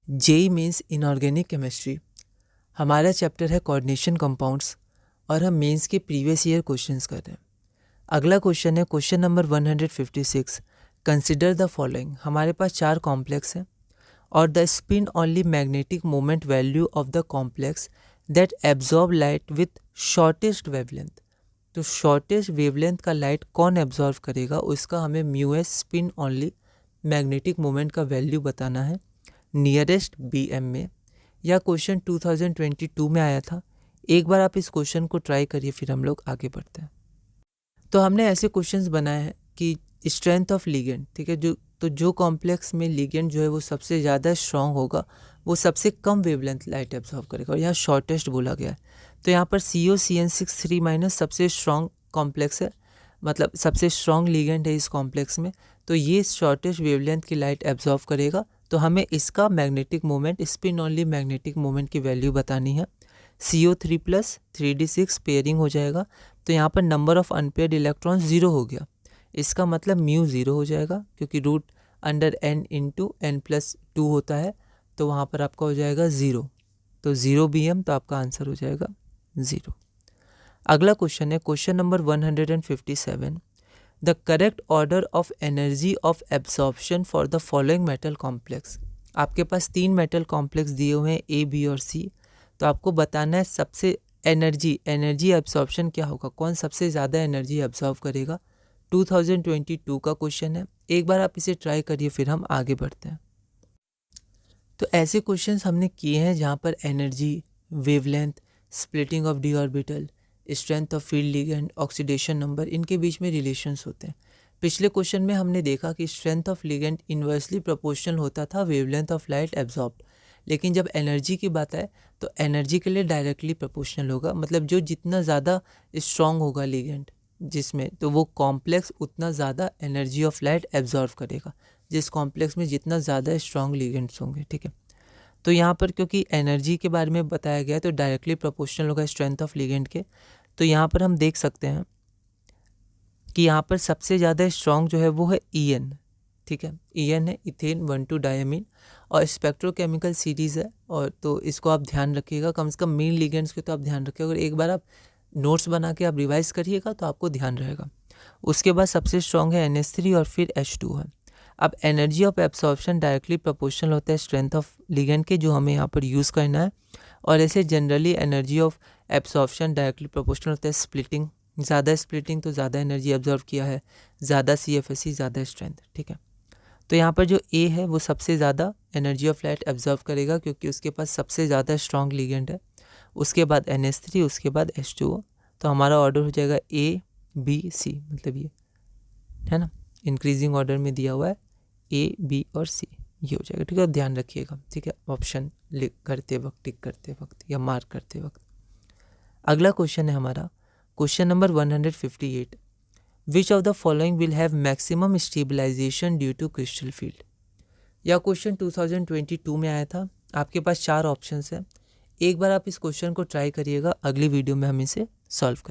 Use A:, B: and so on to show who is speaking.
A: JEE means inorganic chemistry. हमारा chapter है coordination compounds और हम मेंस के प्रीवियस ईयर क्वेश्चंस कर रहे हैं। अगला क्वेश्चन है question number 156। Consider the following. हमारे पास 4 कॉम्प्लेक्स हैं और the spin only magnetic moment value of the complex that absorb light with shortest wavelength. तो शॉर्टेस्ट वेवलेंथ का लाइट कौन एब्जॉर्व करेगा उसका हमें mu S spin only magnetic moment का वैल्यू बताना है नियरेस्ट बीएम में। या क्वेश्चन 2022 में आया था। एक बार आप इस क्वेश्चन को ट्राई करिए, फिर हम लोग आगे बढ़ते हैं। तो हमने ऐसे क्वेश्चंस बनाए हैं कि स्ट्रेंथ ऑफ लिगेंड, ठीक है, जो कॉम्प्लेक्स में लिगेंड जो है वो सबसे ज़्यादा स्ट्रॉन्ग होगा वो सबसे कम वेवलेंथ लाइट एब्जॉर्व करेगा, और यहाँ शॉर्टेस्ट बोला गया है। तो यहाँ पर COCN6 3- सबसे स्ट्रॉन्ग कॉम्प्लेक्स है, मतलब सबसे स्ट्रॉन्ग लिगेंड है इस कॉम्प्लेक्स में, तो ये शॉर्टेस्ट वेवलेंथ की लाइट एब्जॉर्व करेगा। तो हमें इसका magnetic moment, spin only magnetic moment की वैल्यू बतानी है। CO3 + 3d6 पेयरिंग हो जाएगा, तो यहाँ पर नंबर ऑफ अनपेयर्ड इलेक्ट्रॉन्स 0 हो गया। इसका मतलब म्यू 0 हो जाएगा, क्योंकि √n × n+2 होता है, तो वहाँ पर आपका हो जाएगा 0। तो 0 BM, तो आपका आंसर हो जाएगा 0। अगला क्वेश्चन है question number 157। The correct order of energy of absorption for the following metal complex. आपके पास 3 मेटल कॉम्प्लेक्स दिए हुए हैं A, B और C। तो आपको बताना है सबसे एनर्जी एब्जॉर्प्शन क्या होगा, कौन सबसे ज़्यादा एनर्जी एब्जॉर्व करेगा। 2022 का क्वेश्चन है। एक बार आप इसे ट्राई करिए, फिर हम आगे बढ़ते हैं। तो ऐसे क्वेश्चंस हमने किए हैं जहाँ पर energy, wavelength, splitting of D orbital, strength of field ligand, oxidation number, इनके बीच में रिलेशंस होते हैं। पिछले क्वेश्चन में हमने देखा कि strength of ligand inversely proportional होता था वेवलेंथ ऑफ लाइट एब्जॉर्ब्ड, लेकिन जब एनर्जी की बात आए तो एनर्जी के लिए डायरेक्टली प्रोपोर्शनल होगा। मतलब जो जितना ज़्यादा स्ट्रॉन्ग होगा लिगेंड जिसमें, तो वो कॉम्प्लेक्स उतना ज़्यादा एनर्जी ऑफ लाइट एब्जॉर्व करेगा, जिस कॉम्प्लेक्स में जितना ज़्यादा स्ट्रॉन्ग लिगेंड्स होंगे, ठीक है। तो यहाँ पर क्योंकि एनर्जी के बारे में बताया गया है तो डायरेक्टली प्रोपोर्शनल होगा स्ट्रेंथ ऑफ लिगेंड के। तो यहाँ पर हम देख सकते हैं कि यहाँ पर सबसे ज़्यादा स्ट्रॉन्ग जो है वो है EN, ठीक है। EN है इथेन 1,2-डायमीन, और स्पेक्ट्रोकेमिकल सीरीज़ है, और तो इसको आप ध्यान रखिएगा, कम से कम मेन लिगेंड्स के तो आप ध्यान रखिएगा। अगर एक बार आप नोट्स बना के आप रिवाइज करिएगा तो आपको ध्यान रहेगा। उसके बाद सबसे स्ट्रॉन्ग है NH3 और फिर H2 है। अब energy of absorption directly proportional होता है स्ट्रेंथ ऑफ लिगेंड के, जो हमें यहाँ पर यूज़ करना है। और ऐसे generally energy of absorption directly proportional होता है स्प्लिटिंग। ज़्यादा स्प्लिटिंग तो ज़्यादा एनर्जी एब्जॉर्व किया है, ज़्यादा CFSE ज़्यादा स्ट्रेंथ, ठीक है। तो यहाँ पर जो A है वो सबसे ज़्यादा एनर्जी ऑफ लाइट एब्जॉर्व करेगा, क्योंकि उसके पास सबसे ज़्यादा स्ट्रॉन्ग लिगेंड है। उसके बाद NH3, उसके बाद H2O। तो हमारा ऑर्डर हो जाएगा A, B, C, मतलब ये है ना, इंक्रीजिंग ऑर्डर में दिया हुआ है A, B और C, ये हो जाएगा, ठीक है। ध्यान रखिएगा, ठीक है, ऑप्शन लिख करते वक्त, टिक करते वक्त या मार्क करते वक्त। अगला क्वेश्चन है हमारा question number 158। Which of the following will have maximum stabilisation due to crystal field. यह क्वेश्चन 2022 में आया था। आपके पास 4 ऑप्शंस हैं। एक बार आप इस क्वेश्चन को ट्राई करिएगा, अगली वीडियो में हम इसे सॉल्व करें।